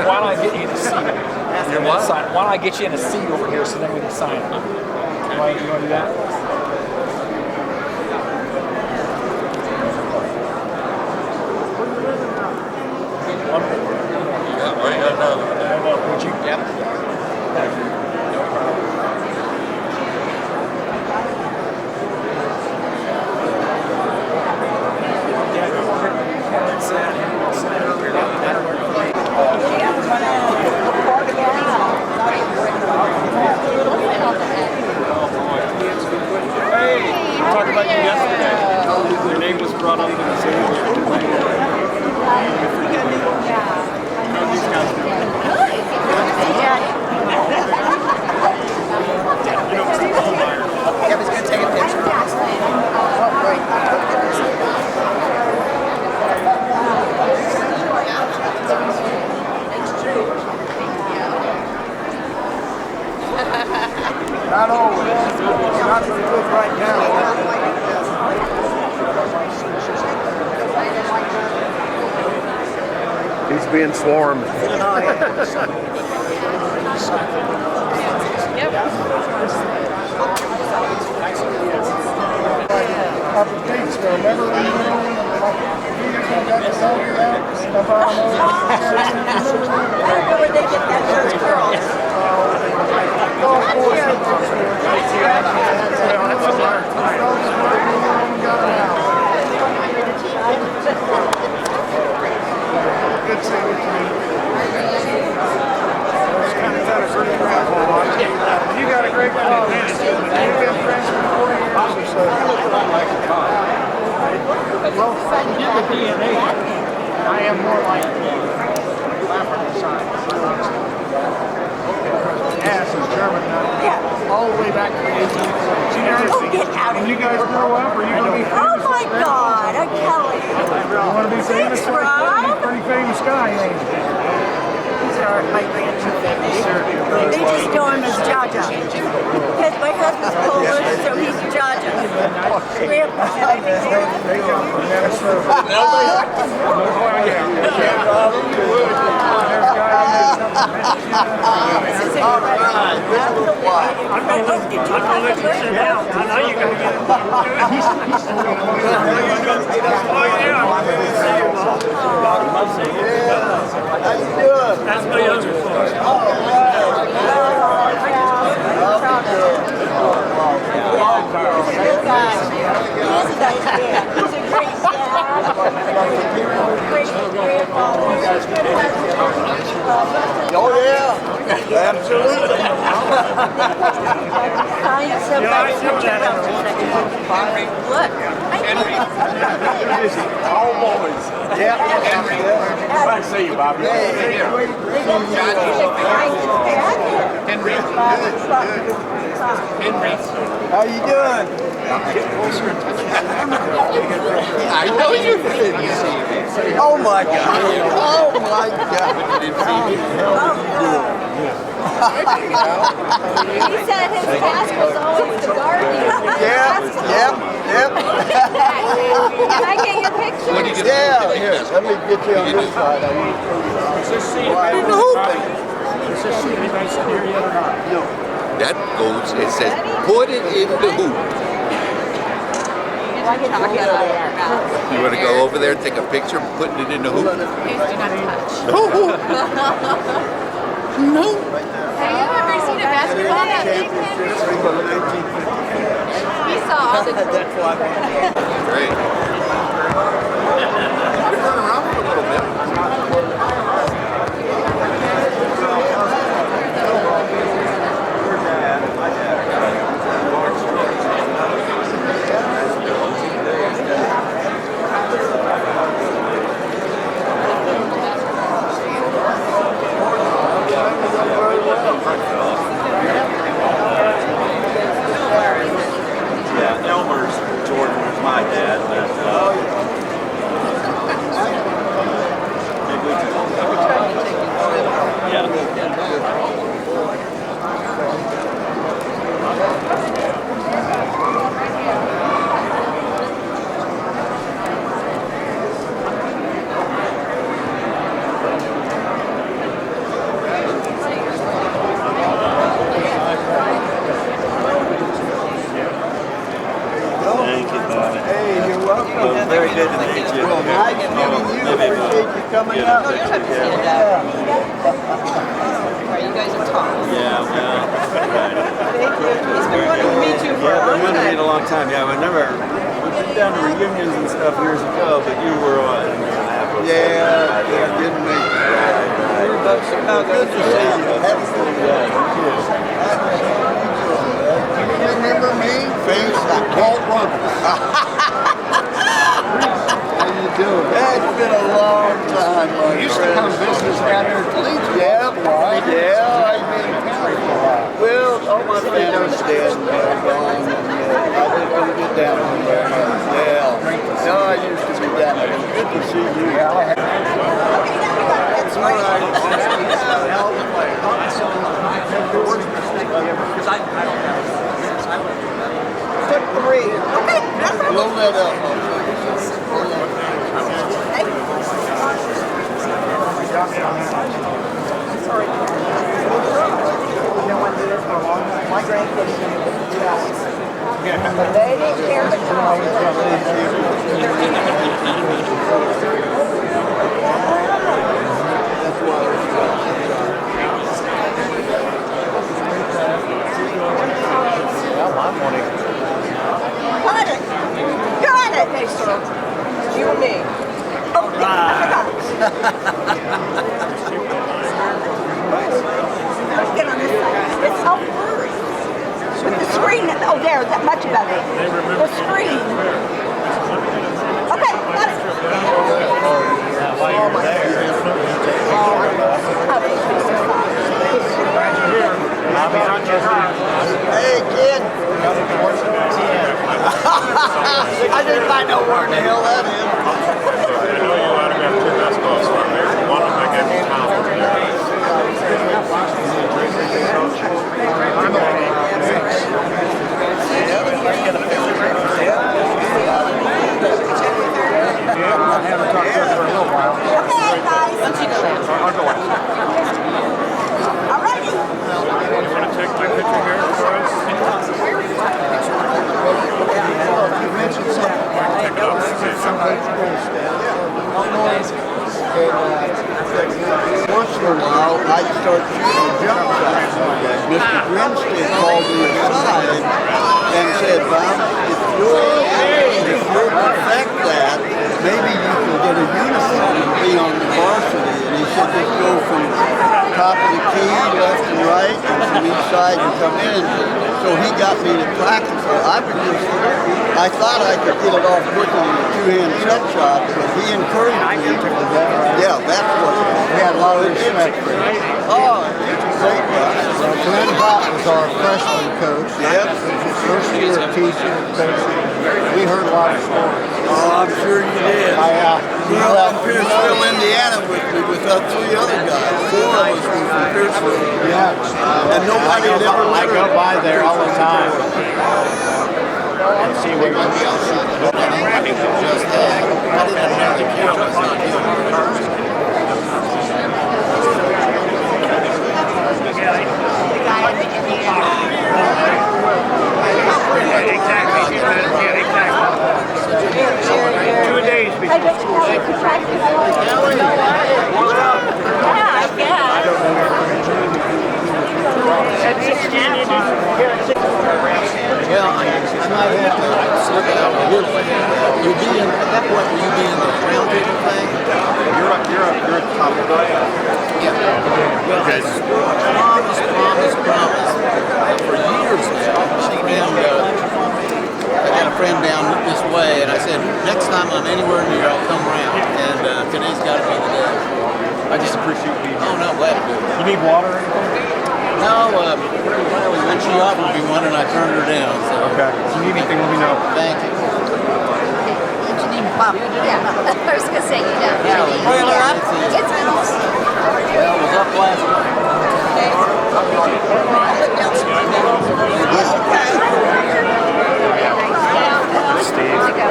why don't I get you in a seat? You're what? Why don't I get you in a seat over here so then we can sign it? You want to do that? Yeah, right now. Would you? Yep. No problem. Hey, we talked about you yesterday. Your name was brought up in the same way. How are these guys doing? You know, Steve Holmeyer. Yeah, I was going to take a picture. Oh, great. Not always. Not so good right now. He's being swarmed. Up in Batesville, remember when you went over and got the soldier out? Stuff out of those. I don't know where they get that church girl. Good seeing you. You got a great dog. You've been friends for 40 years or so. Well, you have the DNA. I am more like African side. Yes, it's German. All the way back to the 1800s. Oh, get out of When you here. guys grow up, are you going to be famous? Oh my God, I'm Kelly. You want to be famous? Thanks, Rob. You're a pretty famous guy, ain't you? These are my grandchildren. They just know him as Jaja. Because my husband's Polish, so he's Jaja. Grandpa. They come from Minnesota. This is incredible. Oh, did you have the bird? I know you're going to get it. How you doing? That's my younger son. He's a good guy. He is a nice dad. He's a great dad. Great grandfather. Oh, yeah. Absolutely. Find somebody to put your house in a second. Look. All boys. Yeah. Glad to see you, Bobby. How you doing? I know you did. Oh my God. Oh my God. He said his task was always to garden. Yep. Can I get your picture? Yeah, here. Let me get you on this side. No. That goes, it says, put it in the hoop. You want to go over there and take a picture putting it in the hoop? Please do not touch. No. No. Have you ever seen a basketball that big, We saw all the Great. You can run around for a little bit. Yeah, Elmer's Jordan was my dad. have to stand up. Right, you guys are tall. Yeah, well, Thank you. He's been wanting to meet you for a I've long been wanting to meet a time. long time. Yeah, we've been down to reunions and stuff years ago, but you were what? Yeah, didn't make it. We were both Chicago. Good to see you. You remember me? Face like Walt Ruggles. How you doing? It's been a long time, my You used to come visit us down there at the Legion. Yeah, I've been in town for a while. Well, all my family's dead and gone, and I didn't get down there. Yeah. No, I used to be down there. It's good to see you. That's right. Step 3. Okay, that's right. Blow that up. Sorry. You don't want to do this for long. My grandkids do that. But they didn't care the Got it. Got it. Hey, sir. You and me. Oh, yeah, I forgot. Let's get on this side. It's so blurry. With the screen, oh, there, that much better. The screen. Okay, got it. While you were there, I'll be on your drive. Hey, kid. I didn't find out where the hell that is. I know you autographed two basketball players. One of them I gave you I haven't talked to her for a little while. Okay, guys. I'll go on. Alrighty. You want to take my picture here for us? You mentioned something. Take it off. Once in a while, I start shooting jump shots. Mr. Grinstead called me aside and said, Bob, if you'll perfect that, maybe you can get a uniform and be on the varsity. And he said, just go from top of the key, left and right, and from each side and come in. So he got me to practice it. I thought I could get it off quickly with a two-hand set shot, but he encouraged me. Yeah, that's what it is. We had a lot of respect for him. Oh, he's a great guy. Glenn Hott was our freshman coach. Yep. First year of teaching and coaching. We heard a lot of stories. Oh, I'm sure you did. Grew Well, up in Pierceville, Indiana with me with 3 other guys. 4 of us were from Pierceville. Yeah. And nobody had ever I let go her. by there all the time and see where you I bet you have to practice. Yeah, I guess. Well, I'm not going to look at you'll be in, at that point, will you be in the round table thing? You're a top guy. Yeah. Well, I promised for years now. I got a friend down this way, and I said, next time I'm anywhere near, I'll come around. And today's got to be the day. I just appreciate you. Oh, no, glad to do it. You need water or anything? No, well, when she offered me one, and I turned her down. So. Okay. If you need anything, let me know. Thank you. Yeah, I was going to say you don't. Yeah, the boiler up? It's close. Well, it was up last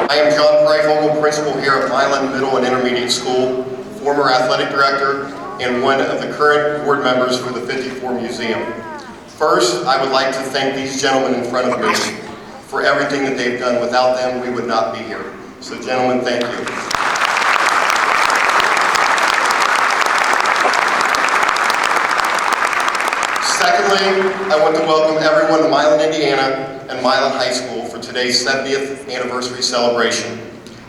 I am John Freifogel, principal here at Milan Middle and Intermediate School, former athletic director, and one of the current board members for the 54 Museum. First, I would like to thank these gentlemen in front of me for everything that they've done. Without them, we would not be here. So gentlemen, thank you. Secondly, I want to welcome everyone to Milan, Indiana and Milan High School for today's 70th anniversary celebration.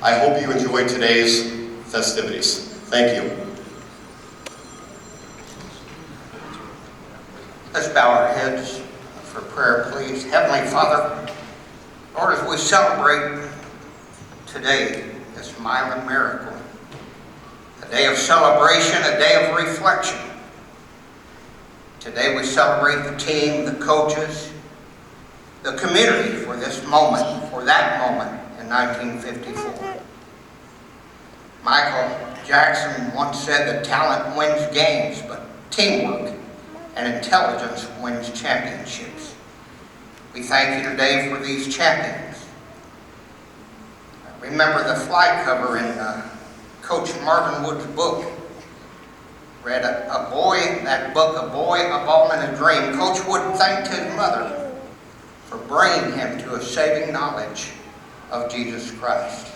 I hope you enjoy today's festivities. Thank you. Let's bow our heads for prayer, please. Heavenly Father, Lord, as we celebrate today, this Milan Miracle, a day of celebration, a day of reflection. Today we celebrate the team, the coaches, the community for this moment, for that moment in 1954. Michael Jackson once said that talent wins games, but teamwork and intelligence wins championships. We thank you today for these champions. Remember the fly cover in Coach Marvin Wood's book. Read a boy, that book, A Boy, a Ball, and a Dream. Coach Wood thanked his mother for bringing him to a saving knowledge of Jesus Christ.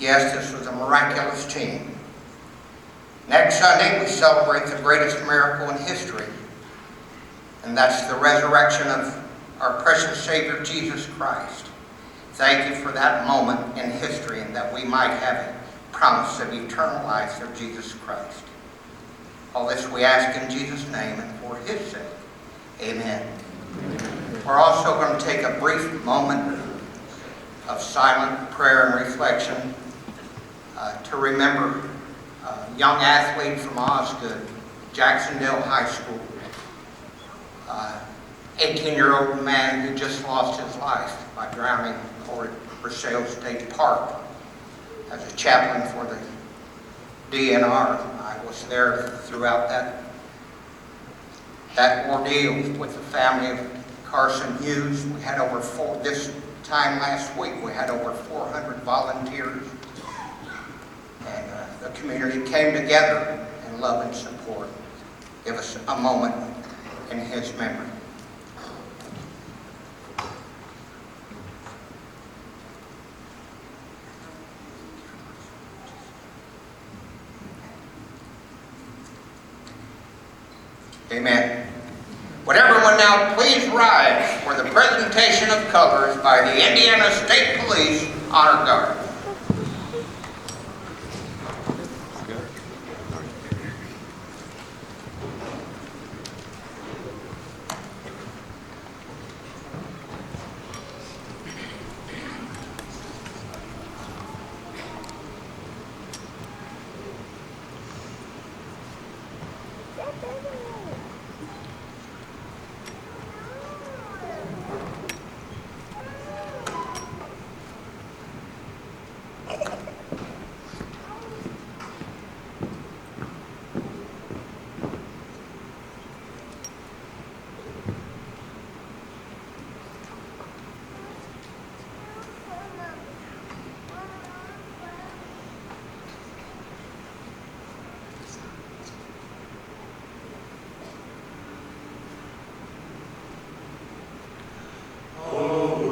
Yes, this was a miraculous team. Next Sunday, we celebrate the greatest miracle in history, and that's the resurrection of our precious Savior, Jesus Christ. Thank you for that moment in history and that we might have a promise of eternal life through Jesus Christ. All this we ask in Jesus' name and for his sake. Amen. We're also going to take a brief moment of silent prayer and reflection to remember a young athlete from Osgood, Jacksonville High School, 18-year-old man who just lost his life by drowning over at Rochelle State Park. As a chaplain for the DNR, I was there throughout that ordeal with the family of Carson Hughes. We had this time last week, we had over 400 volunteers. And the community came together in love and support. Give us a moment in his memory. Amen. Would everyone now please rise for the presentation of colors by the Indiana State Police Honor Guard.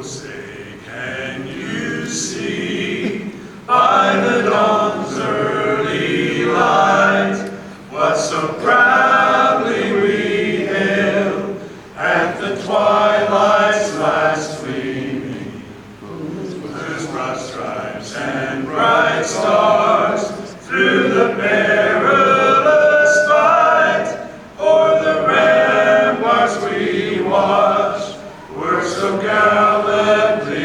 Say, can you see by the dawn's early light what so proudly we hailed at the twilight's last gleaming, whose broad stripes and bright stars through the perilous fight o'er the ramparts we watched were so gallantly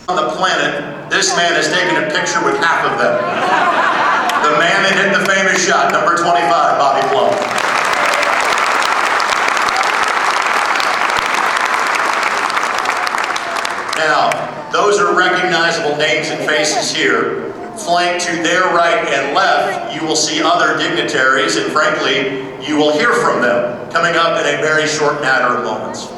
on the planet, this man has taken a picture with half of them. The man that hit the famous shot, number 25, Bobby Plum. Now, those are recognizable names and faces here. Flanked to their right and left, you will see other dignitaries, and frankly, you will hear from them coming up in a very short matter of moments.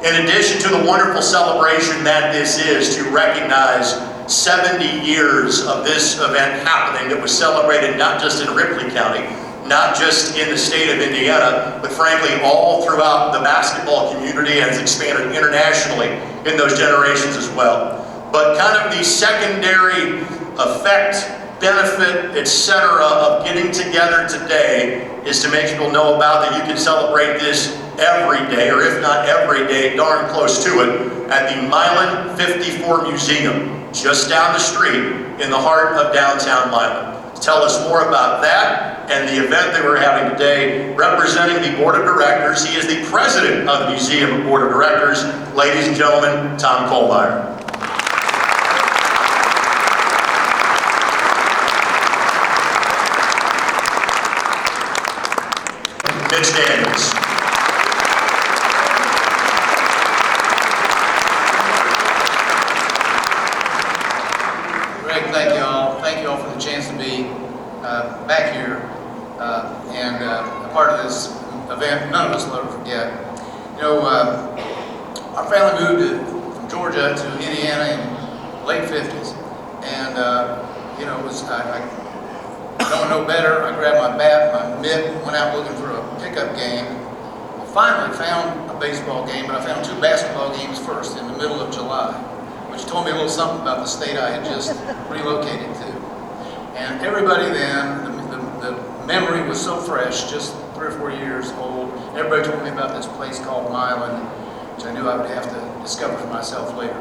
In addition to the wonderful celebration that this is to recognize 70 years of this event happening that was celebrated not just in Ripley County, not just in the state of Indiana, but frankly all throughout the basketball community and has expanded internationally in those generations as well. But kind of the secondary effect, benefit, etc. of getting together today is to make people know about that you can celebrate this every day, or if not every day, darn close to it, at the Milan 54 Museum, just down the street in the heart of downtown Milan. To tell us more about that and the event that we're having today, representing the Board of Directors, he is the President of the Museum Board of Directors, ladies and gentlemen, Tom Kohlmeyer. Mitch Daniels. Greg, thank you all. Thank you all for the chance to be back here and a part of this event. None of us will ever forget. You know, our family moved from Georgia to Indiana in the late 50s, and you know, it was I don't know better. I grabbed my bat, my mitt, went out looking for a pickup game. I finally found a baseball game, but I found 2 basketball games first in the middle of July, which told me a little something about the state I had just relocated to. And everybody then, the memory was so fresh, just 3 or 4 years old. Everybody told me about this place called Milan, which I knew I would have to discover for myself later.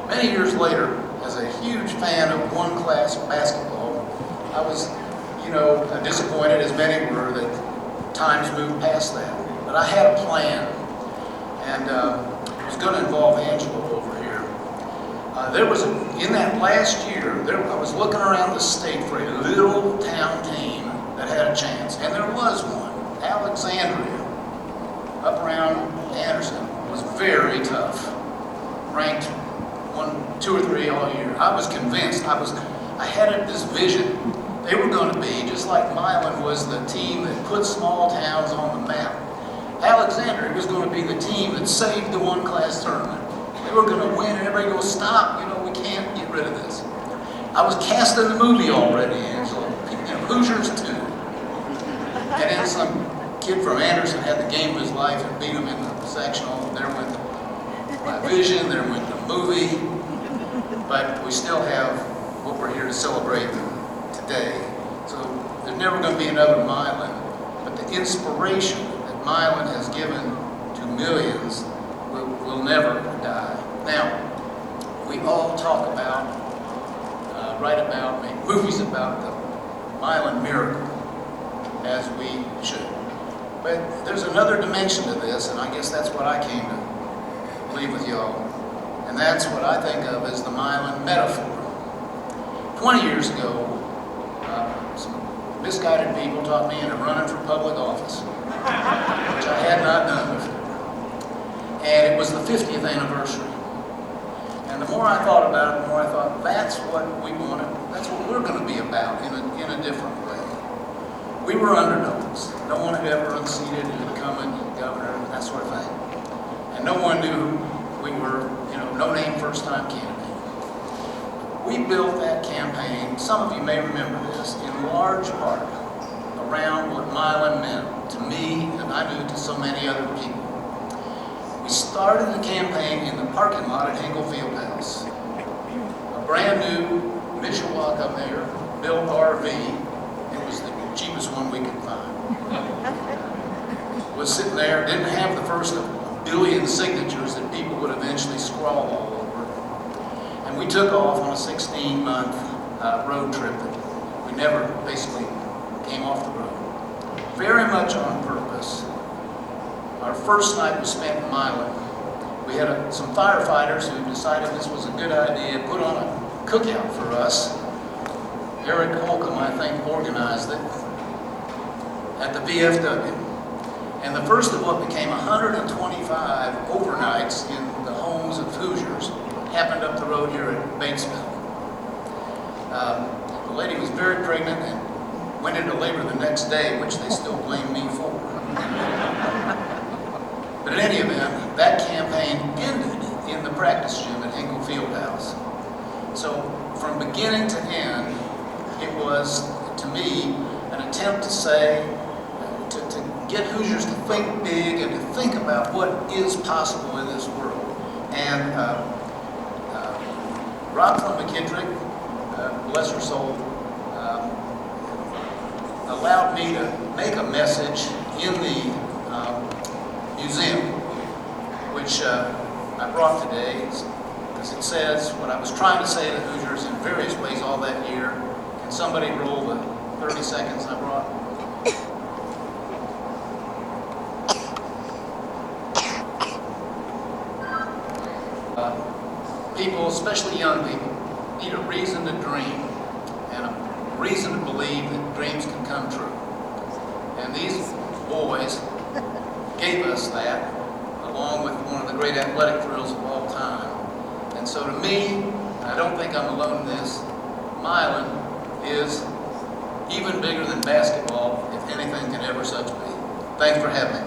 Many years later, as a huge fan of one-class basketball, I was, you know, disappointed, as many were, that times moved past that. But I had a plan, and it was going to involve Angela over here. There was, in that last year, I was looking around the state for a little town team that had a chance, and there was one. Alexandria, up around Anderson, was very tough. Ranked 1, 2, or 3 all year. I was convinced. I had this vision. They were going to be, just like Milan was the team that put small towns on the map, Alexandria was going to be the team that saved the one-class tournament. They were going to win, and everybody goes, stop, you know, we can't get rid of this. I was casting the movie already, Angela. You know, Hoosiers too. And then some kid from Anderson had the game of his life and beat him in the sectional. There went my vision, there went the movie. But we still have what we're here to celebrate today. So there's never going to be another Milan, but the inspiration that Milan has given to millions will never die. Now, we all talk about, write about, make movies about the Milan Miracle, as we should. But there's another dimension to this, and I guess that's what I came to leave with y'all. And that's what I think of as the Milan metaphor. 20 years ago, some misguided people taught me into running for public office, which I had not done before. And it was the 50th anniversary. And the more I thought about it, the more I thought, that's what we wanted, that's what we're going to be about in a different way. We were underdogs. No one had ever unseated an incumbent governor, that sort of thing. And no one knew who we were, you know, no-name first-time candidate. We built that campaign, some of you may remember this, in large part around what Milan meant to me and I knew to so many other people. We started the campaign in the parking lot at Hinkle Fieldhouse. A brand new Mishawaka Mayor built RV. It was the cheapest one we could find. Was sitting there, didn't have the first of a billion signatures that people would eventually scrawl all over. And we took off on a 16-month road trip that we never basically came off the road. Very much on purpose. Our first night was spent in Milan. we had some firefighters who decided this was a good idea, put on a cookout for us. Eric Holcomb, I think, organized it at the VFW. And the first of what became 125 overnights in the homes of Hoosiers happened up the road here at Batesville. The lady was very pregnant and went into labor the next day, which they still blame me for. But in any event, that campaign ended in the practice gym at Hinkle Fieldhouse. So from beginning to end, it was, to me, an attempt to say, to get Hoosiers to think big and to think about what is possible in this world. And Rob from McKittrick, bless her soul, allowed me to make a message in the museum, which I brought today, because it says what I was trying to say to Hoosiers in various ways all that year. Can somebody roll the 30 seconds I brought? People, especially young people, need a reason to dream and a reason to believe that dreams can come true. And these boys gave us that, along with one of the great athletic thrills of all time. And so to me, I don't think I'm alone in this, Milan is even bigger than basketball, if anything can ever such be. Thanks for having me.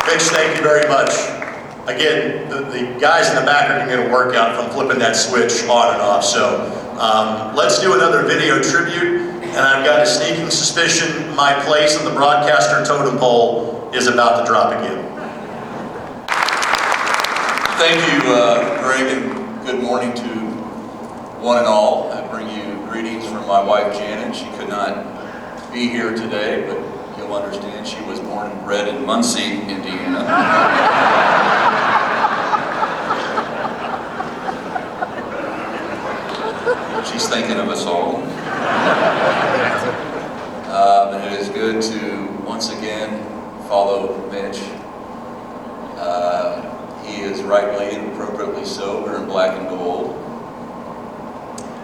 Mitch, thank you very much. Again, the guys in the back are going to work out from flipping that switch on and off. So let's do another video tribute. And I've got a sneaking suspicion my place on the broadcaster totem pole is about to drop again. Thank you, Greg, and good morning to one and all. I bring you greetings from my wife, Janet. She could not be here today, but you'll understand she was born and bred in Muncie, Indiana. She's thinking of us all. And it is good to once again follow Mitch. He is rightly and appropriately so. We're in black and gold.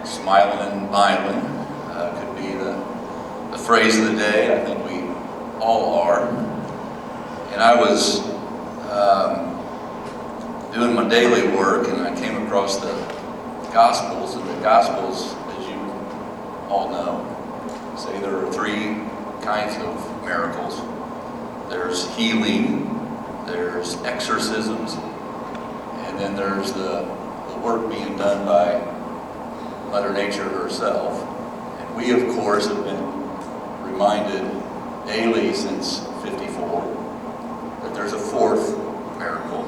Smiling Milan could be the phrase of the day. I think we all are. And I was doing my daily work and I came across the Gospels, and the Gospels, as you all know, say there are three kinds of miracles. There's healing, there's exorcisms, and then there's the work being done by Mother Nature herself. And we, of course, have been reminded daily since '54 that there's a fourth miracle,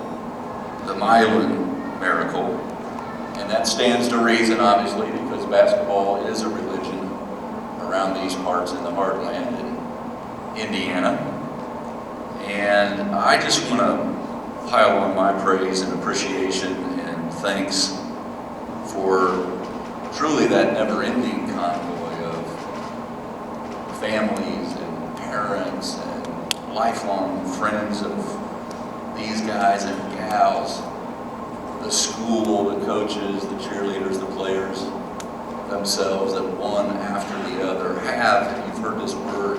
the Milan Miracle. And that stands to reason, obviously, because basketball is a religion around these parts in the heartland in Indiana. And I just want to pile on my praise and appreciation and thanks for truly that never-ending convoy of families and parents and lifelong friends of these guys and gals, the school, the coaches, the cheerleaders, the players themselves, that one after the other have, and you've heard this word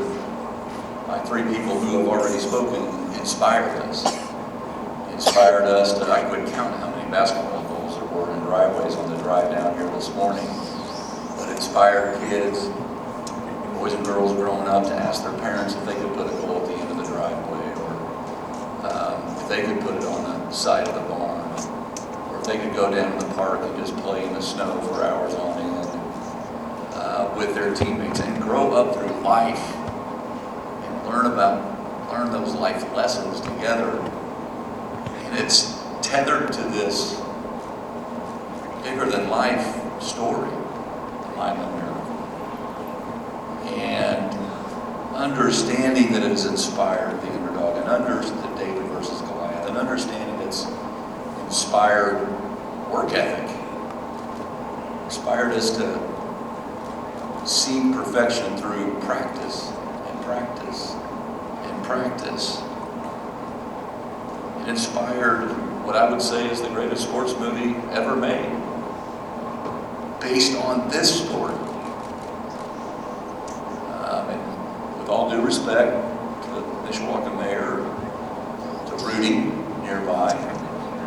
by three people who have already spoken, inspired us. Inspired us to, I couldn't count how many basketball goals there were in driveways on the drive down here this morning, but inspired kids, boys and girls growing up, to ask their parents if they could put a goal at the end of the driveway, or if they could put it on the side of the barn, or if they could go down to the park and just play in the snow for hours on end with their teammates, and grow up through life and learn those life lessons together. And it's tethered to this bigger than life story, the Milan Miracle. And understanding that it has inspired the underdog, and understanding David versus Goliath, and understanding it's inspired work ethic, inspired us to seek perfection through practice practice and practice. It inspired what I would say is the greatest sports movie ever made, based on this story. And with all due respect to the Mishawaka mayor, to Rudy nearby,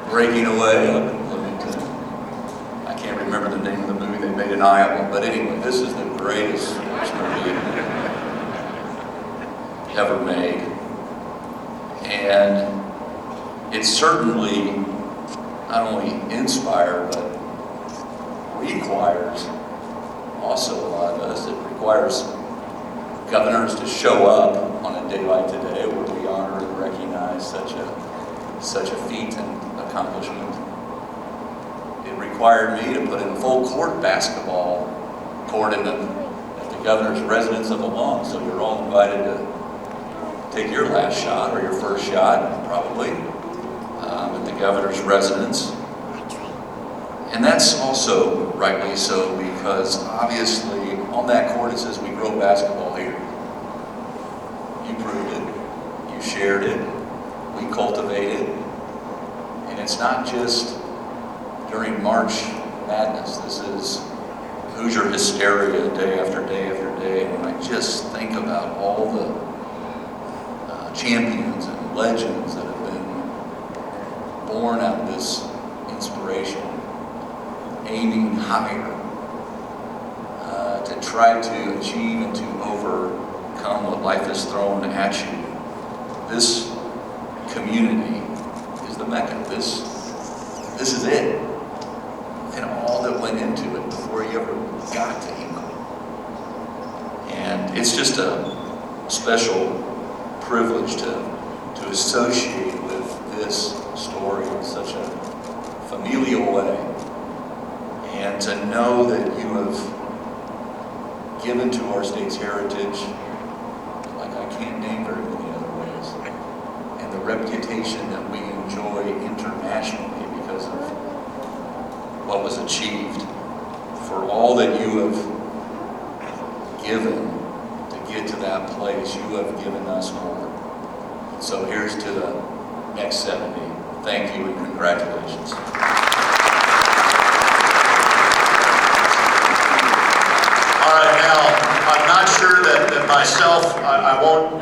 breaking away up in Bloomington. I can't remember the name of the movie they made in Iowa, but anyway, this is the greatest sports movie ever made. And it certainly not only inspired, but requires also a lot of us. It requires governors to show up on a day like today where we honor and recognize such a feat and accomplishment. It required me to put in full court basketball court at the governor's residence of the lawn, so you're all invited to take your last shot or your first shot, probably, at the governor's residence. And that's also rightly so, because obviously on that court it says we grow basketball here. You proved it, you shared it, we cultivate it, and it's not just during March Madness. This is Hoosier hysteria day after day after day. And when I just think about all the champions and legends that have been born out of this inspiration, aiming higher to try to achieve and to overcome what life has thrown at you. This community is the Mecca. This is it. And all that went into it before you ever got to England. And it's just a special privilege to associate with this story in such a familial way, and to know that you have given to our state's heritage like I can't name very many other ways, and the reputation that we enjoy internationally because of what was achieved, for all that you have given to get to that place. You have given us more. So here's to the next 70. Thank you and congratulations. All right, now, I'm not sure that myself, I won't,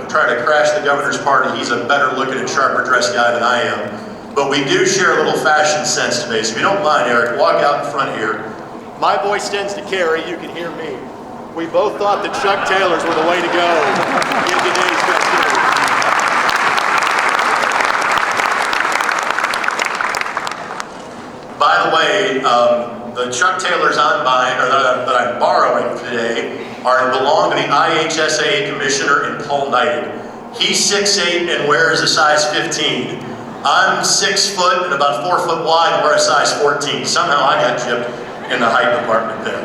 try to crash the governor's party. He's a better looking and sharper dressed guy than I am. But we do share a little fashion sense today. So if you don't mind, Eric, walk out in front here. My voice tends to carry, you can hear me. We both thought that Chuck Taylors were the way to go in today's festivities. By the way, the Chuck Taylors I'm buying, or that I'm borrowing today, belong to the IHSA commissioner in Paul Knighton. He's 6'8" and wears a size 15. I'm 6 foot and about 4 foot wide and wear a size 14. Somehow I got gypped in the height department there.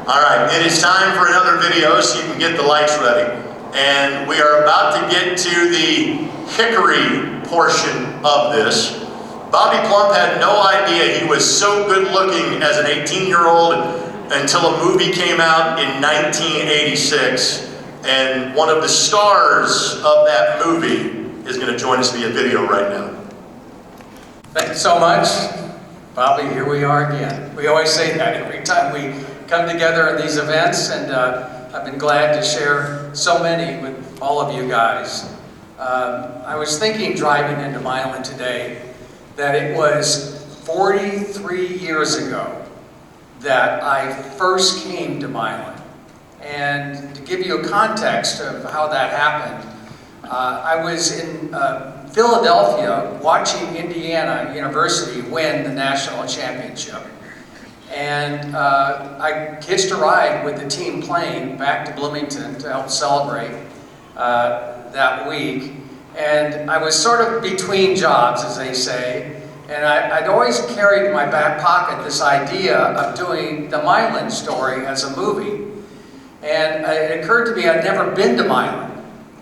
All right, it is time for another video so you can get the lights ready. And we are about to get to the hickory portion of this. Bobby Plump had no idea he was so good looking as an 18-year-old until a movie came out in 1986. And one of the stars of that movie is going to join us via video right now. Thank you so much. Bobby, here we are again. We always say that every time we come together at these events, and I've been glad to share so many with all of you guys. I was thinking driving into Milan today that it was 43 years ago that I first came to Milan. And to give you a context of how that happened, I was in Philadelphia watching Indiana University win the national championship. And I hitched a ride with the team playing back to Bloomington to help celebrate that week. And I was sort of between jobs, as they say. And I'd always carried in my back pocket this idea of doing the Milan story as a movie. And it occurred to me I'd never been to Milan.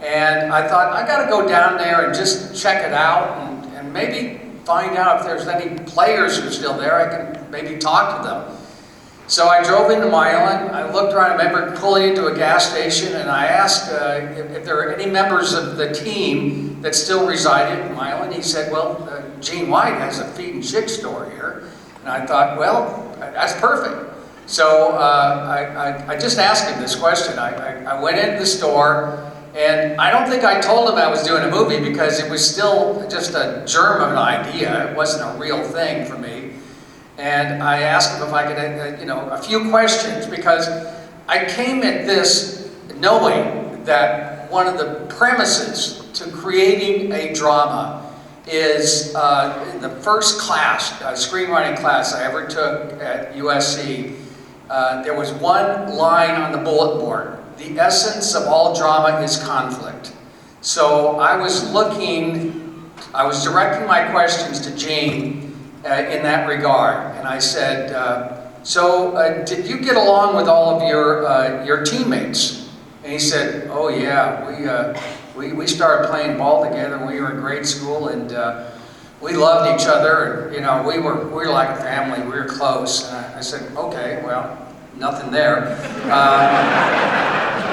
And I thought, I got to go down there and just check it out and maybe find out if there's any players who are still there. I can maybe talk to them. So I drove into Milan, I looked around, I remember pulling into a gas station, and I asked if there were any members of the team that still resided in Milan. He said, well, Gene White has a feed and chick store here. And I thought, well, that's perfect. So I just asked him this question. I went into the store, and I don't think I told him I was doing a movie because it was still just a germ of an idea. It wasn't a real thing for me. And I asked him if I could, a few questions, because I came at this knowing that one of the premises to creating a drama is in the first class, screenwriting class I ever took at USC, there was one line on the bullet board: the essence of all drama is conflict. So I was directing my questions to Gene in that regard, and I said, did you get along with all of your teammates? And he said, oh yeah, we started playing ball together when we were in grade school, and we loved each other, and we were like a family, we were close. And I said, okay, well, nothing there.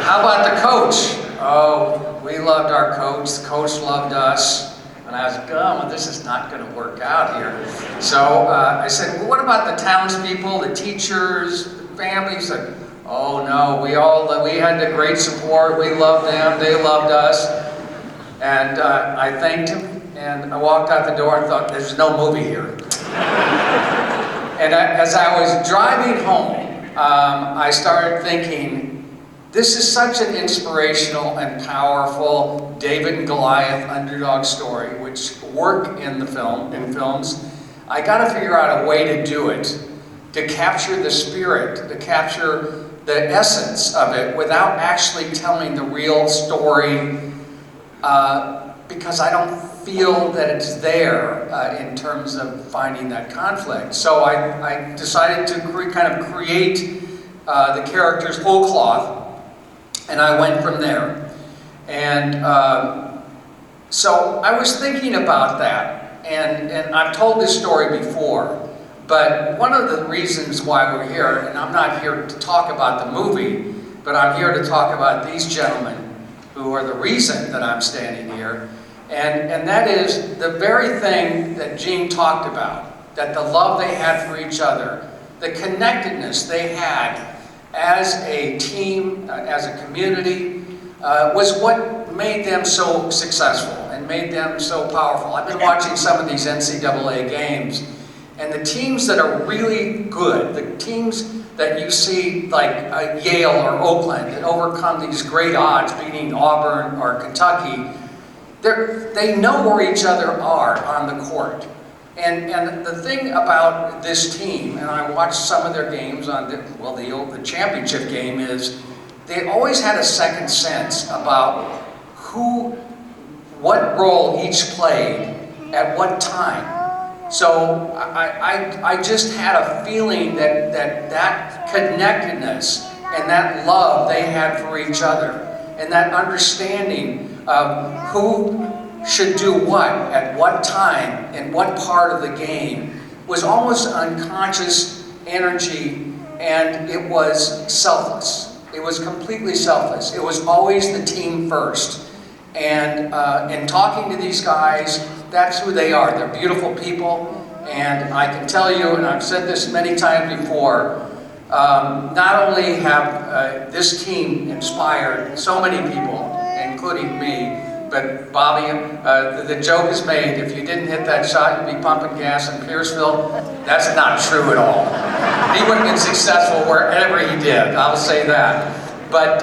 How about the coach? Oh, we loved our coach, the coach loved us. And I was like, oh, well, this is not going to work out here. So I said, well, what about the townspeople, the teachers, the families? Like, oh no, we had the great support. We loved them, they loved us. And I thanked him, and I walked out the door and thought, there's no movie here. And as I was driving home, I started thinking, this is such an inspirational and powerful David and Goliath underdog story, which work in films. I got to figure out a way to do it, to capture the spirit, to capture the essence of it without actually telling the real story, because I don't feel that it's there in terms of finding that conflict. So I decided to kind of create the characters whole cloth, and I went from there. And so I was thinking about that, and I've told this story before, but one of the reasons why we're here, and I'm not here to talk about the movie, but I'm here to talk about these gentlemen who are the reason that I'm standing here, and that is the very thing that Gene talked about, that the love they had for each other, the connectedness they had as a team, as a community, was what made them so successful and made them so powerful. I've been watching some of these NCAA games, and the teams that are really good, the teams that you see like Yale or Oakland that overcome these great odds, beating Auburn or Kentucky, they know where each other are on the court. And the thing about this team, and I watched some of their games on the championship game, is they always had a second sense about what role each played at what time. So I just had a feeling that connectedness and that love they had for each other, and that understanding of who should do what, at what time, in what part of the game, was almost unconscious energy, and it was selfless. It was completely selfless. It was always the team first. And in talking to these guys, that's who they are. They're beautiful people, and I can tell you, and I've said this many times before, not only have this team inspired so many people, including me, but Bobby, the joke is made, if you didn't hit that shot, you'd be pumping gas in Pierceville. That's not true at all. He would have been successful wherever he did, I'll say that. But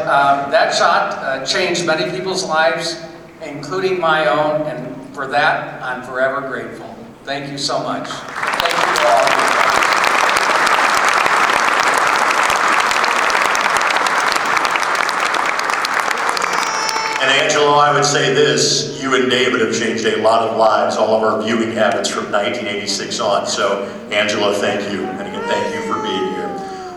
that shot changed many people's lives, including my own, and for that, I'm forever grateful. Thank you so much. Thank you all. And Angelo, I would say this, you and David have changed a lot of lives, all of our viewing habits from 1986 on. So, Angelo, thank you. And again, thank you for being here.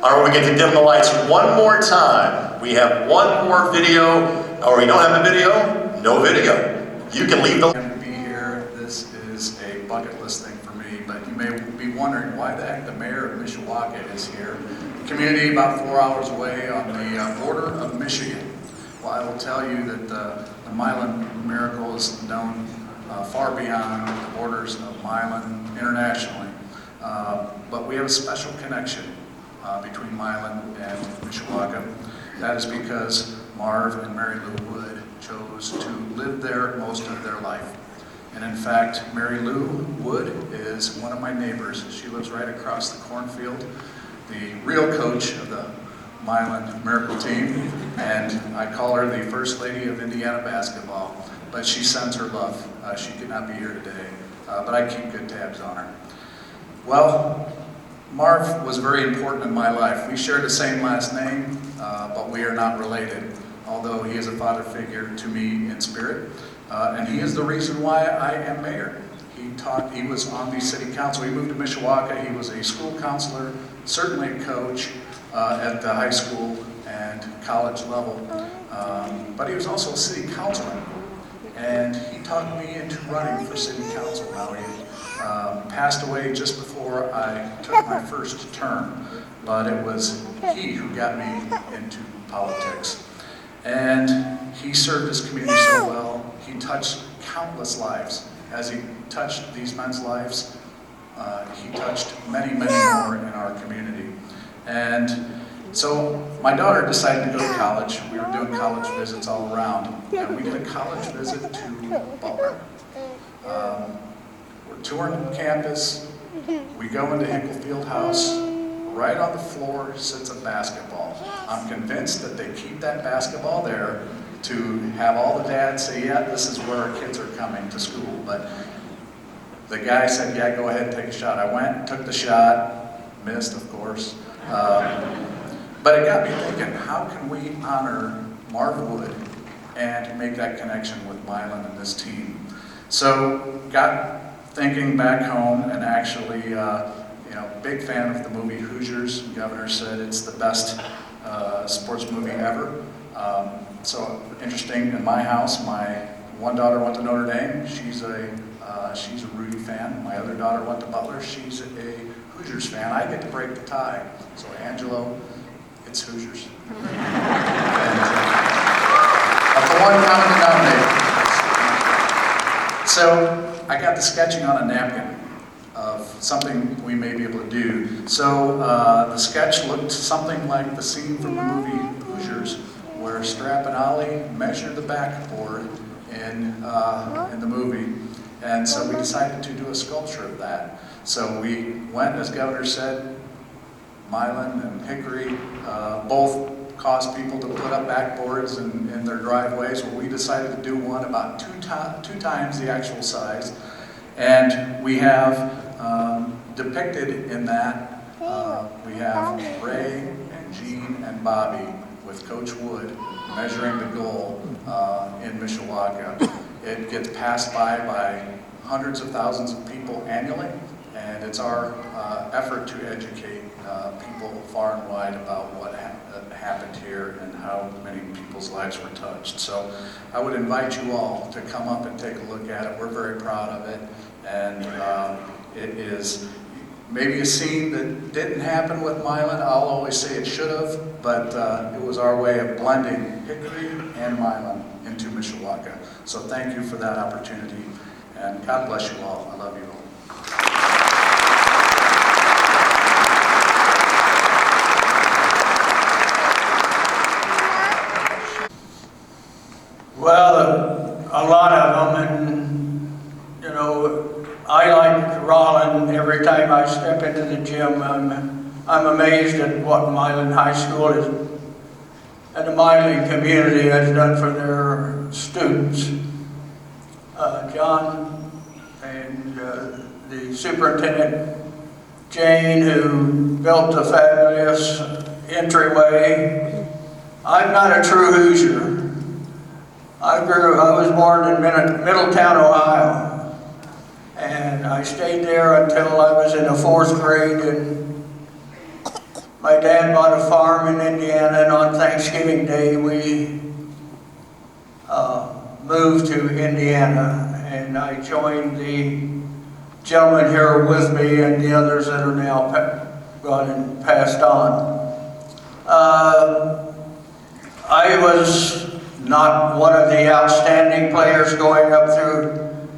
All right, we get to dim the lights one more time. We have one more video, or we don't have a video, no video. You can leave the... To be here, this is a bucket list thing for me, but you may be wondering why the heck the mayor of Mishawaka is here. Community about 4 hours away on the border of Michigan. Well, I will tell you that the Milan Miracle is known far beyond the borders of Milan internationally. But we have a special connection between Milan and Mishawaka. That is because Marv and Mary Lou Wood chose to live there most of their life. And in fact, Mary Lou Wood is one of my neighbors. She lives right across the cornfield, the real coach of the Milan Miracle team, and I call her the First Lady of Indiana basketball, but she sends her love. She could not be here today, but I keep good tabs on her. Well, Marv was very important in my life. We share the same last name, but we are not related, although he is a father figure to me in spirit, and he is the reason why I am mayor. He was on the city council. He moved to Mishawaka. He was a school counselor, certainly a coach at the high school and college level, but he was also a city councilman, and he talked me into running for city council. Now, he passed away just before I took my first term, but it was he who got me into politics. And he served his community so well. He touched countless lives. As he touched these men's lives, he touched many, many more in our community. And so my daughter decided to go to college. We were doing college visits all around. And we did a college visit to Butler. We're touring campus. We go into Hinkle Fieldhouse. Right on the floor sits a basketball. I'm convinced that they keep that basketball there to have all the dads say, yeah, this is where our kids are coming to school. But the guy said, yeah, go ahead and take a shot. I went, took the shot, missed, of course. But it got me thinking, how can we honor Marv Wood and make that connection with Milan and this team? So got thinking back home, and actually, big fan of the movie Hoosiers. The governor said it's the best sports movie ever. So interesting, in my house, my one daughter went to Notre Dame. She's a Rudy fan. My other daughter went to Butler. She's a Hoosiers fan. I get to break the tie. So Angelo, it's Hoosiers. And, that's the one common denominator. So I got the sketching on a napkin of something we may be able to do. So the sketch looked something like the scene from the movie Hoosiers, where Strap and Ollie measured the backboard in the movie. And so we decided to do a sculpture of that. So we went, as Governor said, Milan and Hickory both caused people to put up backboards in their driveways. Well, we decided to do one about two times the actual size. And we have depicted in that, we have Ray and Gene and Bobby with Coach Wood measuring the goal in Mishawaka. It gets passed by hundreds of thousands of people annually, and it's our effort to educate people far and wide about what happened here and how many people's lives were touched. So I would invite you all to come up and take a look at it. We're very proud of it, and it is maybe a scene that didn't happen with Milan. I'll always say it should have, but it was our way of blending Hickory and Milan into Mishawaka. So thank you for that opportunity, and God bless you all. I love you all. Well, a lot of them, and I like Rollin. Every time I step into the gym, I'm amazed at what Milan High School is, and the Milan community has done for their students. John and the superintendent, Jane, who built a fabulous entryway. I'm not a true Hoosier. I was born in Middletown, Ohio, and I stayed there until I was in the 4th grade, and my dad bought a farm in Indiana, and on Thanksgiving Day we moved to Indiana, and I joined the gentlemen here with me and the others that are now gone and passed on. I was not one of the outstanding players going up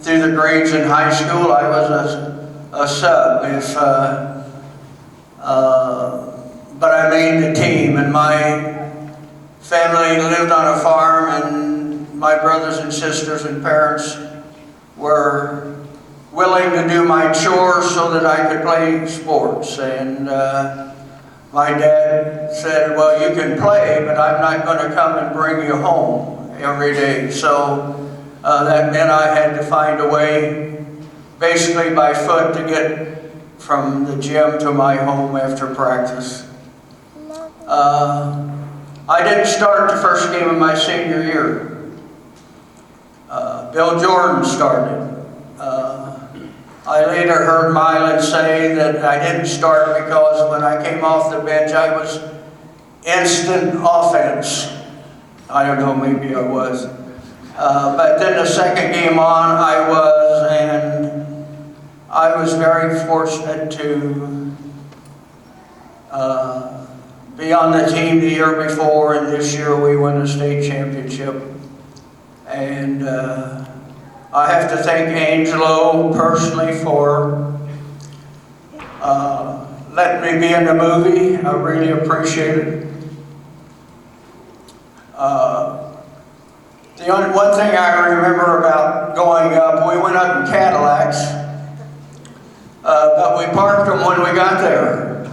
through the grades in high school. I was a sub, but I made the team, and my family lived on a farm, and my brothers and sisters and parents were willing to do my chores so that I could play sports. And my dad said, well, you can play, but I'm not going to come and bring you home every day. So that meant I had to find a way, basically by foot, to get from the gym to my home after practice. I didn't start the first game of my senior year. Bill Jordan started. I later heard Milan say that I didn't start because when I came off the bench, I was instant offense. I don't know, maybe I was. But then the second game on, I was, and I was very fortunate to be on the team the year before, and this year we won the state championship. And I have to thank Angelo personally for letting me be in the movie. I really appreciate it. The only one thing I remember about going up, we went up in Cadillacs, but we parked them when we got there.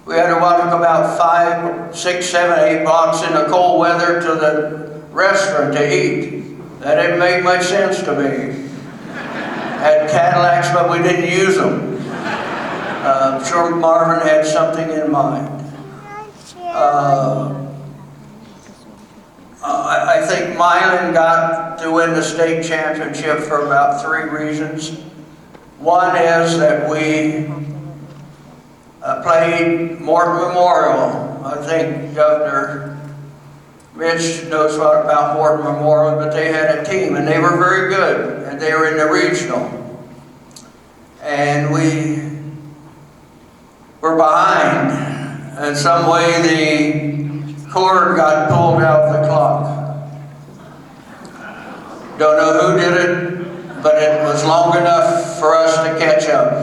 We had to walk about 5, 6, 7, 8 blocks in the cold weather to the restaurant to eat. That didn't make much sense to me. Had Cadillacs, but we didn't use them. I'm sure Marvin had something in mind. I think Milan got to win the state championship for about 3 reasons. One is that we played Morton Memorial. I think Governor Mitch knows about Morton Memorial, but they had a team, and they were very good, and they were in the regional. And we were behind. In some way, the cord got pulled out of the clock. Don't know who did it, but it was long enough for us to catch up.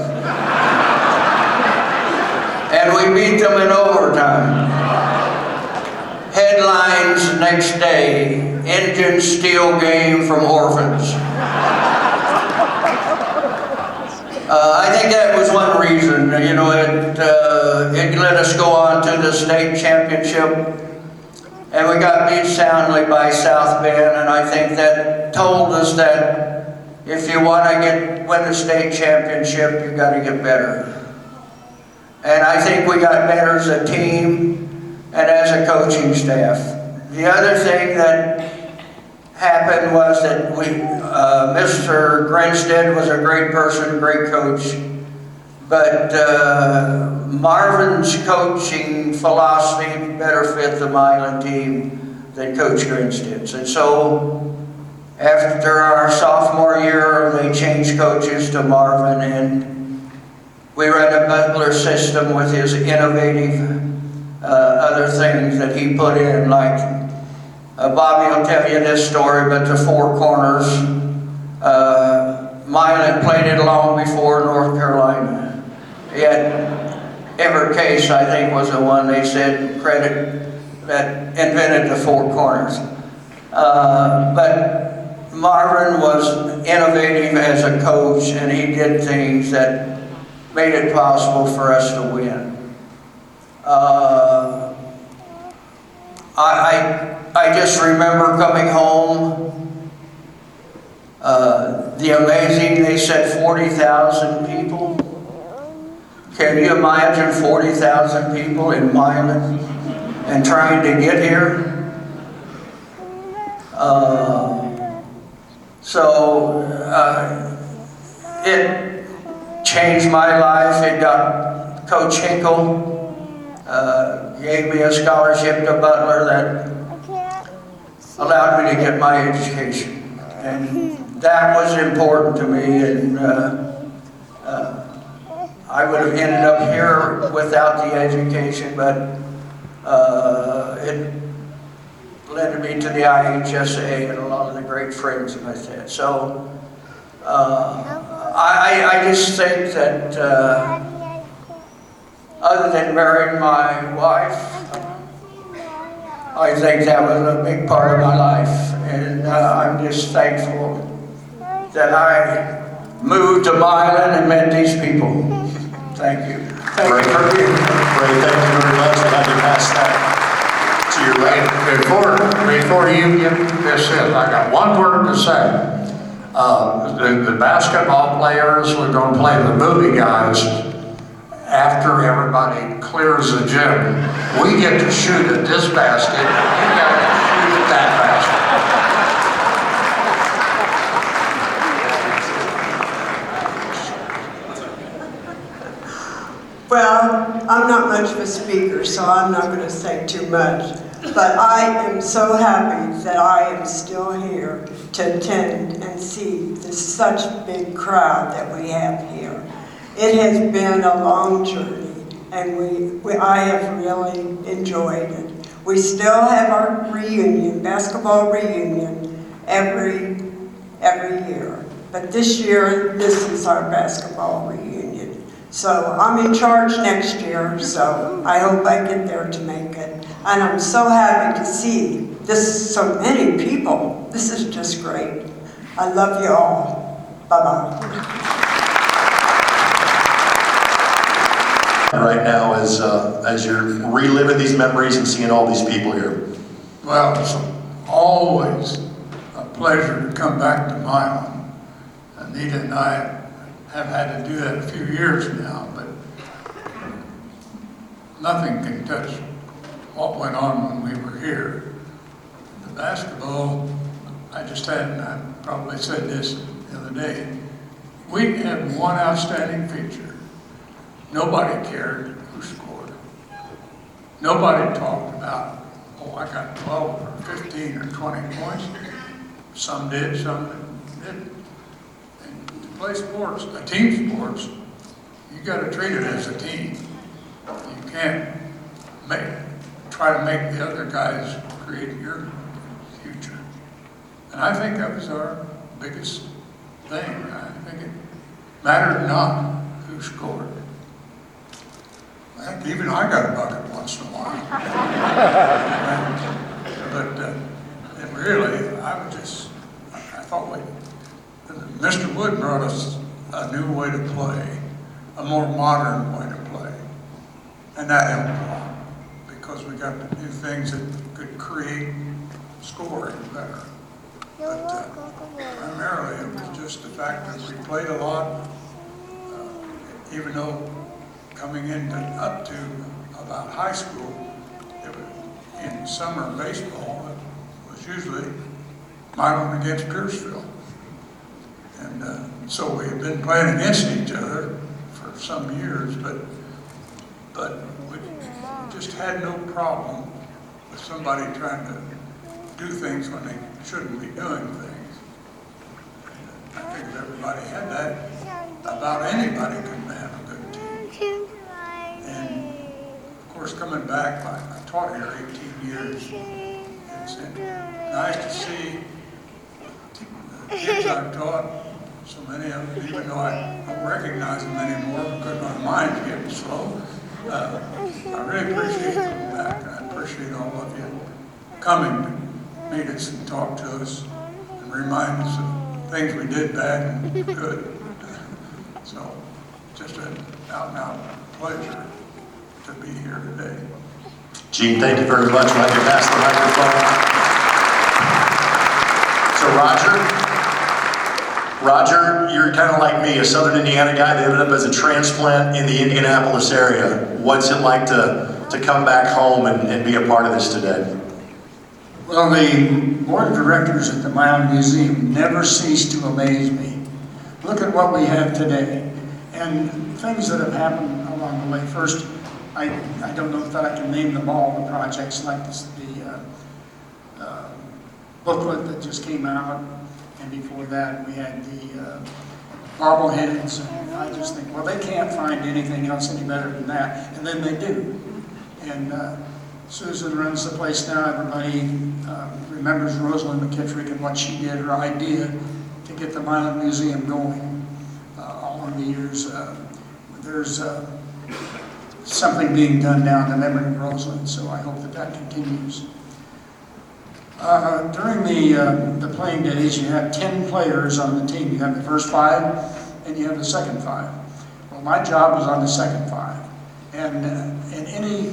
And we beat them in overtime. Headlines next day, engine steal game from orphans. I think that was one reason, you know, it let us go on to the state championship, and we got beat soundly by South Bend, and I think that told us that if you want to win the state championship, you've got to get better. And I think we got better as a team and as a coaching staff. The other thing that happened was that Mr. Grinstead was a great person, great coach, but Marvin's coaching philosophy better fit the Milan team than Coach Grinstead's. And so after our sophomore year, they changed coaches to Marvin, and we ran a Butler system with his innovative other things that he put in, like Bobby will tell you this story, but the 4 corners, Milan played it long before North Carolina. Yet Everett Case, I think, was the one they said credit that invented the 4 corners. But Marvin was innovative as a coach, and he did things that made it possible for us to win. I just remember coming home, the amazing, they said 40,000 people. Can you imagine 40,000 people in Milan and trying to get here? It changed my life. It got Coach Hinkle gave me a scholarship to Butler that allowed me to get my education, and that was important to me. And I would have ended up here without the education, but it led me to the IHSA and a lot of the great friends that I had. So I just think that other than marrying my wife, I think that was a big part of my life, and I'm just thankful that I moved to Milan and met these people. Thank you. Thank you for being here. Great, thank you very much. I'm glad you passed that to your right. Before you get this in, I got one word to say. The basketball players, we're going to play the movie guys after everybody clears the gym. We get to shoot at this basket, you got to shoot at that basket. Well, I'm not much of a speaker, so I'm not going to say too much. But I am so happy that I am still here to attend and see this such big crowd that we have here. It has been a long journey, and I have really enjoyed it. We still have our reunion, basketball reunion, every year. But this year, this is our basketball reunion. So I'm in charge next year, so I hope I get there to make it. And I'm so happy to see so many people. This is just great. I love you all. Bye-bye. Right now as you're reliving these memories and seeing all these people here? Well, it's always a pleasure to come back to Milan. Anita and I have had to do that a few years now, but nothing can touch what went on when we were here. The basketball, I probably said this the other day, we had one outstanding feature. Nobody cared who scored. Nobody talked about, oh, I got 12 or 15 or 20 points. Some did, some didn't. And to play sports, team sports, you got to treat it as a team. You can't try to make the other guys create your future. And I think that was our biggest thing. I think it mattered not who scored. Heck, even I got a bucket once in a while. But really, I thought Mr. Wood brought us a new way to play, a more modern way to play. And that helped a lot, because we got to do things that could create scoring better. But primarily, it was just the fact that we played a lot, even though coming up to about high school, in summer baseball, it was usually Milan against Pierceville. And so we had been playing against each other for some years, but we just had no problem with somebody trying to do things when they shouldn't be doing things. I think if everybody had that, about anybody could have a good team. And of course, coming back, I taught here 18 years. It's nice to see the kids I've taught, so many of them, even though I don't recognize them anymore because my mind's getting slow. I really appreciate coming back, and I appreciate all of you coming to meet us and talk to us and remind us of things we did bad and good. So, just an out-and-out pleasure to be here today. Gene, thank you very much. I'd like to pass the microphone. So Roger, you're kind of like me, a Southern Indiana guy that ended up as a transplant in the Indianapolis area. What's it like to come back home and be a part of this today? Well, the board of directors at the Milan Museum never cease to amaze me. Look at what we have today, and things that have happened along the way. First, I don't know that I can name them all, the projects like the booklet that just came out, and before that we had the bobbleheads, and I just think, well, they can't find anything else any better than that, and then they do. And Susan runs the place now. Everybody remembers Rosalind McKittrick and what she did, her idea to get the Milan Museum going all over the years. There's something being done now in the memory of Rosalind, so I hope that that continues. During the playing days, you have 10 players on the team. You have the first 5 and you have the second 5. Well, my job was on the second 5. And in any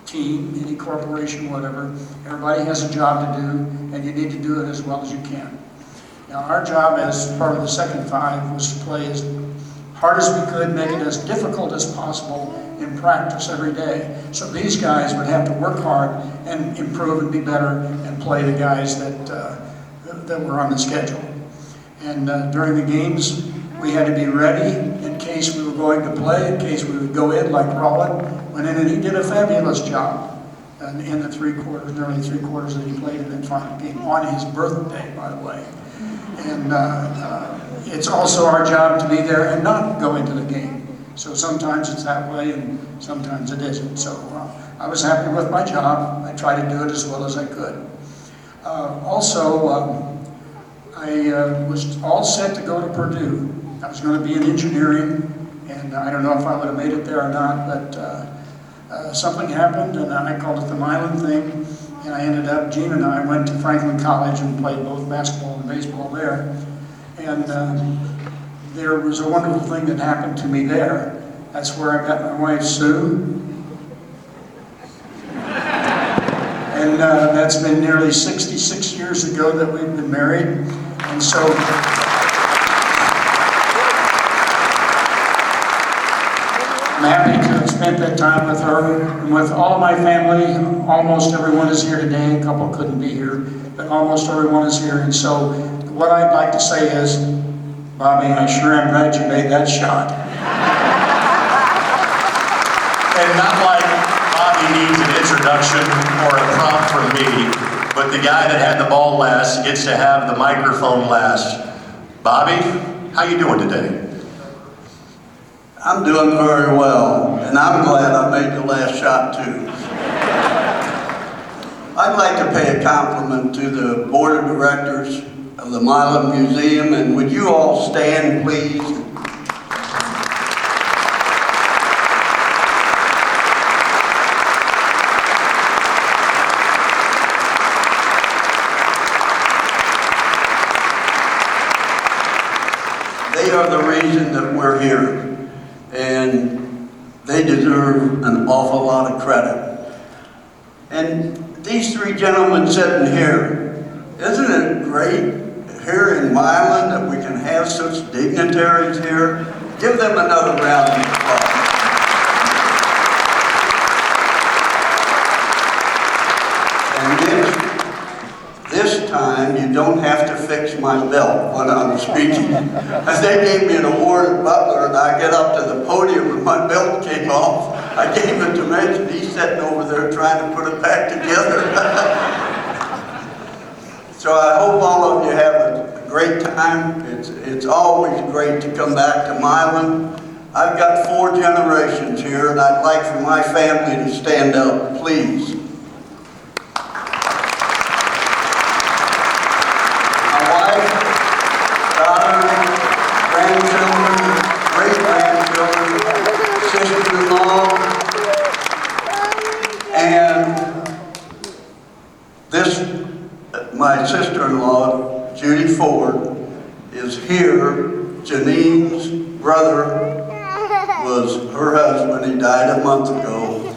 team, any corporation, whatever, everybody has a job to do, and you need to do it as well as you can. Now, our job as part of the second 5 was to play as hard as we could, make it as difficult as possible in practice every day. So these guys would have to work hard and improve and be better and play the guys that were on the schedule. And during the games, we had to be ready in case we were going to play, in case we would go in like Rollin went in, and he did a fabulous job in the 3 quarters, nearly 3 quarters that he played in that final game, on his birthday, by the way. And it's also our job to be there and not go into the game. So sometimes it's that way and sometimes it isn't. So I was happy with my job. I tried to do it as well as I could. I was all set to go to Purdue. I was going to be in engineering, and I don't know if I would have made it there or not, but something happened, and I called it the Milan thing, and I ended up, Gene and I went to Franklin College and played both basketball and baseball there. And there was a wonderful thing that happened to me there. That's where I met my wife, Sue. And that's been nearly 66 years ago that we've been married. And so I'm happy to have spent that time with her and with all of my family. Almost everyone is here today. A couple couldn't be here, but almost everyone is here. And so what I'd like to say is, Bobby, I sure am glad you made that shot. And not like Bobby needs an introduction or a prompt from me, but the guy that had the ball last gets to have the microphone last. Bobby, how you doing today? I'm doing very well, and I'm glad I made the last shot too. I'd like to pay a compliment to the board of directors of the Milan Museum, and would you all stand, please? They are the reason that we're here, and they deserve an awful lot of credit. And these 3 gentlemen sitting here, isn't it great here in Milan that we can have such dignitaries here? Give them another round of applause. And this time you don't have to fix my belt when I'm speaking. As they gave me an award at Butler, and I get up to the podium and my belt came off. I gave it to Mitch, and he's sitting over there trying to put it back together. So I hope all of you have a great time. It's always great to come back to Milan. I've got 4 generations here, and I'd like for my family to stand up, please. My wife, daughter, grandchildren, great-grandchildren, sister-in-law, and my sister-in-law, Judy Ford, is here. Janine's brother was her husband. He died a month ago.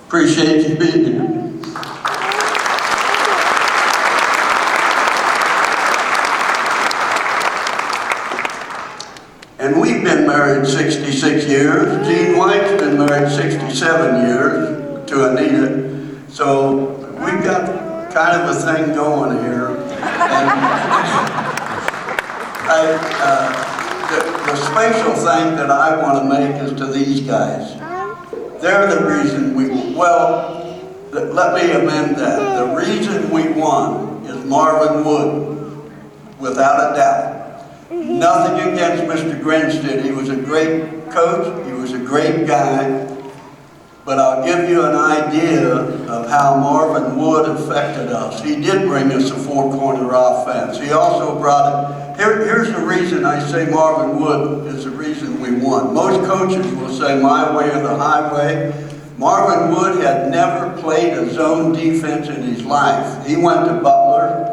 Appreciate you being here. And we've been married 66 years. Gene White's been married 67 years to Anita. So we've got kind of a thing going here. And the special thing that I want to make is to these guys. They're the reason let me amend that. The reason we won is Marvin Wood, without a doubt. Nothing against Mr. Grinstead. He was a great coach. He was a great guy. But I'll give you an idea of how Marvin Wood affected us. He did bring us a four-corner offense. He also brought it. Here's the reason I say Marvin Wood is the reason we won. Most coaches will say my way or the highway. Marvin Wood had never played a zone defense in his life. He went to Butler.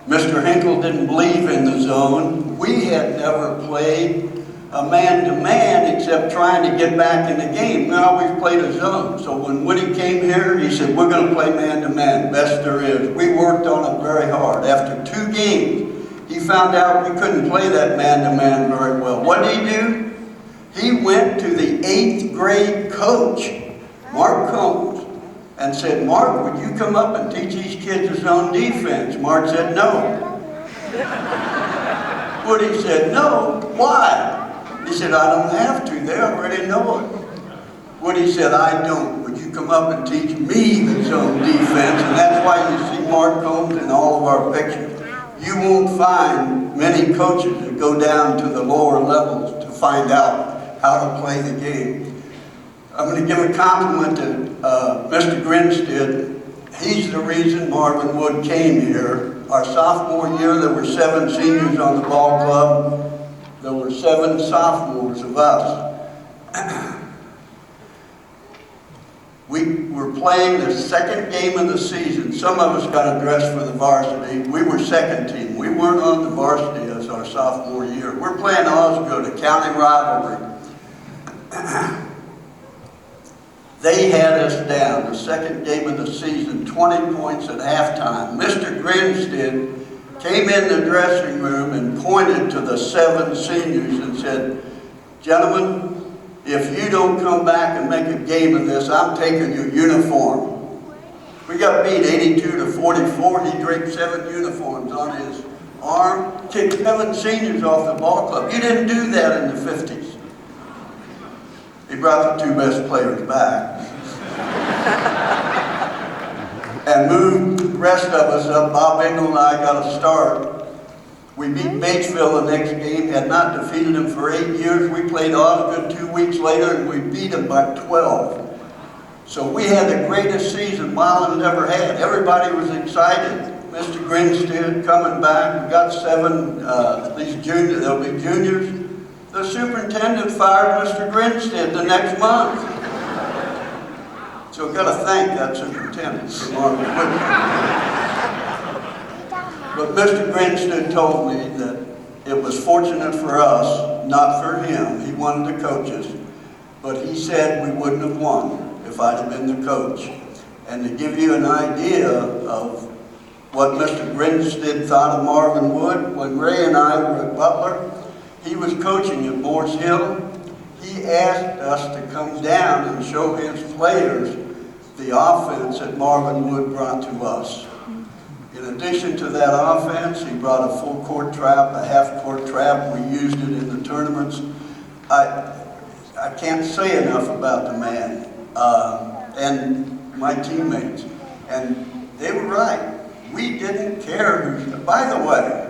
Mr. Hinkle didn't believe in the zone. We had never played a man-to-man except trying to get back in the game. We always played a zone. So when Woody came here, he said, we're going to play man-to-man, best there is. We worked on it very hard. After 2 games, he found out we couldn't play that man-to-man very well. What did he do? He went to the 8th grade coach, Mark Combs, and said, Mark, would you come up and teach these kids a zone defense? Mark said, no. Woody said, no. Why? He said, I don't have to. They already know it. Woody said, I don't. Would you come up and teach me the zone defense? And that's why you see Mark Combs in all of our pictures. You won't find many coaches that go down to the lower levels to find out how to play the game. I'm going to give a compliment to Mr. Grinstead. He's the reason Marvin Wood came here. Our sophomore year, there were 7 seniors on the ball club. There were 7 sophomores of us. We were playing the second game of the season. Some of us got a dress for the varsity. We were second team. We weren't on the varsity as our sophomore year. We're playing Osgood, a county rivalry. They had us down the second game of the season, 20 points at halftime. Mr. Grinstead came in the dressing room and pointed to the 7 seniors and said, gentlemen, if you don't come back and make a game of this, I'm taking your uniform. We got beat 82-44. He draped 7 uniforms on his arm, kicked 7 seniors off the ball club. You didn't do that in the 50s. He brought the 2 best players back. And moved the rest of us up. Bob Engel and I got a start. We beat Batesville the next game, had not defeated them for 8 years. We played Osgood 2 weeks later, and we beat them by 12. So we had the greatest season Milan ever had. Everybody was excited. Mr. Grinstead coming back. We got 7, these juniors, they'll be juniors. The superintendent fired Mr. Grinstead the next month. So I've got to thank that superintendent for Marvin Wood. But Mr. Grinstead told me that it was fortunate for us, not for him. He wanted to coach us. But he said we wouldn't have won if I'd have been the coach. And to give you an idea of what Mr. Grinstead thought of Marvin Wood, when Ray and I were at Butler, he was coaching at Morse Hill. He asked us to come down and show his players the offense that Marvin Wood brought to us. In addition to that offense, he brought a full court trap, a half court trap. We used it in the tournaments. I can't say enough about the man and my teammates. And they were right. We didn't care who's, by the way,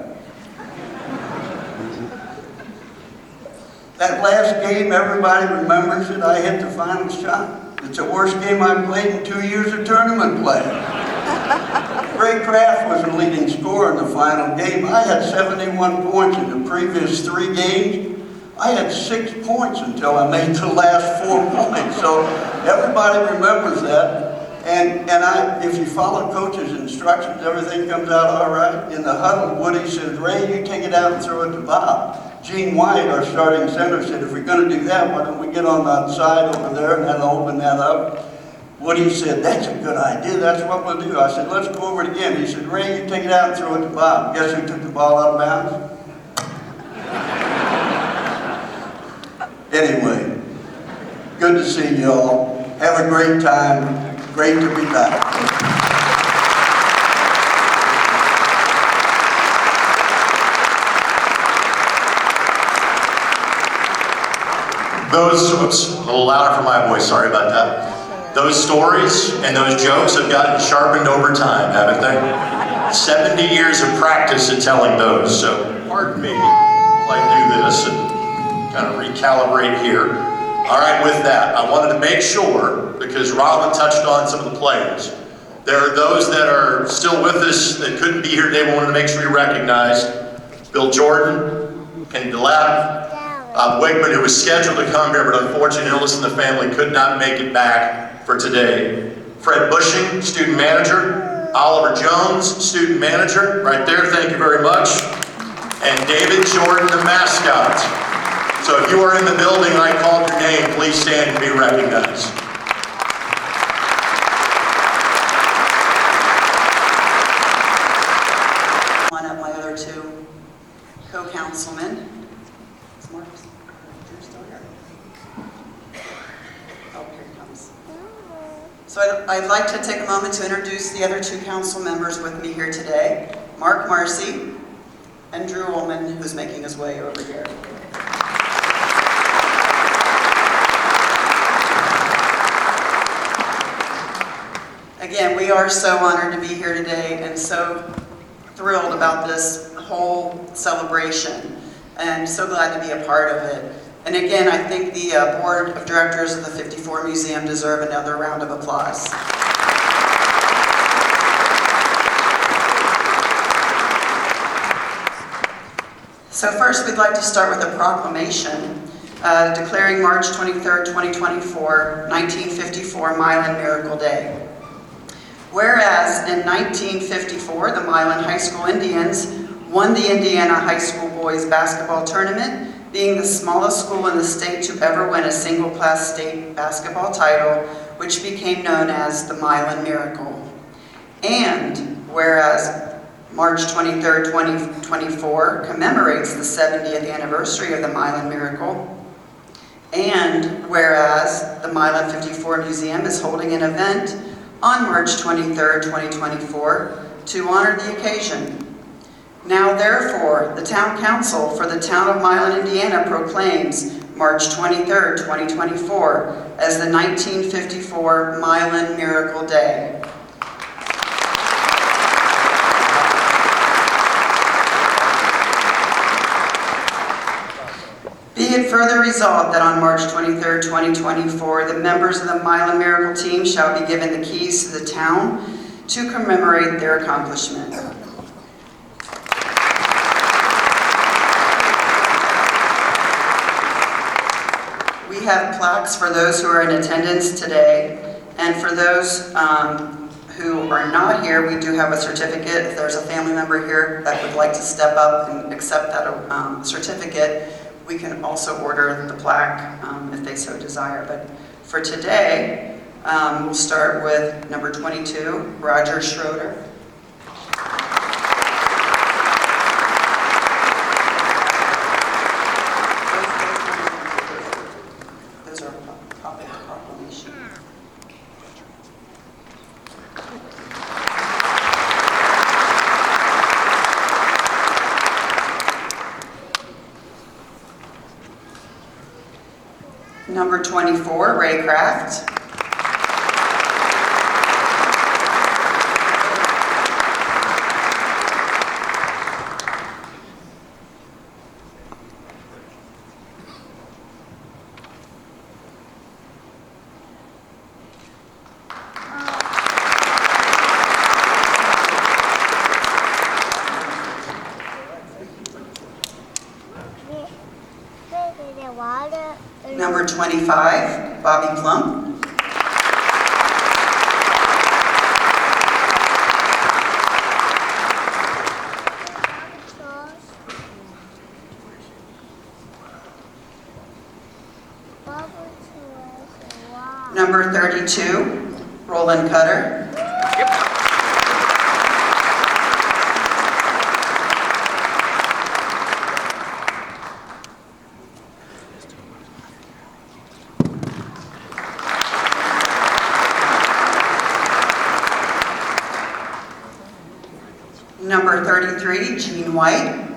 that last game, everybody remembers it. I hit the final shot. It's the worst game I've played in 2 years of tournament play. Ray Kraft was the leading scorer in the final game. I had 71 points in the previous 3 games. I had 6 points until I made the last 4 points. So everybody remembers that. And if you follow coach's instructions, everything comes out all right. In the huddle, Woody says, Ray, you take it out and throw it to Bob. Gene White, our starting center, said, if we're going to do that, why don't we get on that side over there and that'll open that up. Woody said, that's a good idea. That's what we'll do. I said, let's go over it again. He said, Ray, you take it out and throw it to Bob. Guess who took the ball out of bounds? Anyway, good to see you all. Have a great time. Great to be back. Those, oops, a little louder for my voice, sorry about that. Those stories and those jokes have gotten sharpened over time, haven't they? 70 years of practice at telling those, so pardon me. I do this and kind of recalibrate here. All right, with that, I wanted to make sure, because Robin touched on some of the players, there are those that are still with us that couldn't be here today. We wanted to make sure we recognized Bill Jordan, Kenny DeLapp, Bob Wigman, who was scheduled to come here, but unfortunately illness in the family could not make it back for today. Fred Bushing, student manager. Oliver Jones, student manager, right there, thank you very much. And David Jordan, the mascot. So if you are in the building and I called your name, please stand and be recognized. One of my other two co-councilmen. Is Mark Drew still here? Oh, here he comes. So I'd like to take a moment to introduce the other two council members with me here today, Mark Marcy and Drew Ullman, who's making his way over here. Again, we are so honored to be here today and so thrilled about this whole celebration and so glad to be a part of it. And again, I think the board of directors of the 54 Museum deserve another round of applause. So first, we'd like to start with a proclamation declaring March 23rd, 2024, 1954 Milan Miracle Day. Whereas in 1954, the Milan High School Indians won the Indiana High School Boys Basketball Tournament, being the smallest school in the state to ever win a single-class state basketball title, which became known as the Milan Miracle. And whereas March 23rd, 2024 commemorates the 70th anniversary of the Milan Miracle, and whereas the Milan 54 Museum is holding an event on March 23rd, 2024 to honor the occasion. Now therefore, the Town Council for the Town of Milan, Indiana proclaims March 23rd, 2024 as the 1954 Milan Miracle Day. Be it further resolved that on March 23rd, 2024, the members of the Milan Miracle team shall be given the keys to the town to commemorate their accomplishment. We have plaques for those who are in attendance today, and for those who are not here, we do have a certificate. If there's a family member here that would like to step up and accept that certificate, we can also order the plaque if they so desire. But for today, we'll start with number 22, Roger Schroeder. Those are a copy of the proclamation. Number 24, Ray Kraft. Number 25, Bobby Plump. Number 32, Roland Cutter. Number 33, Jean White.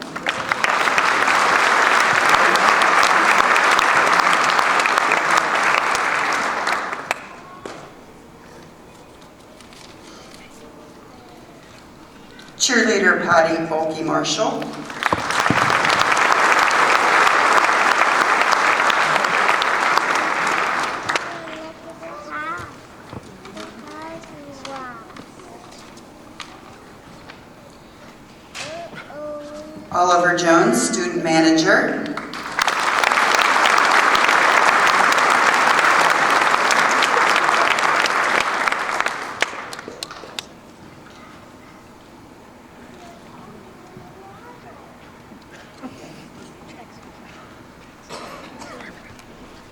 Cheerleader Patty Bulky Marshall. Oliver Jones, student manager.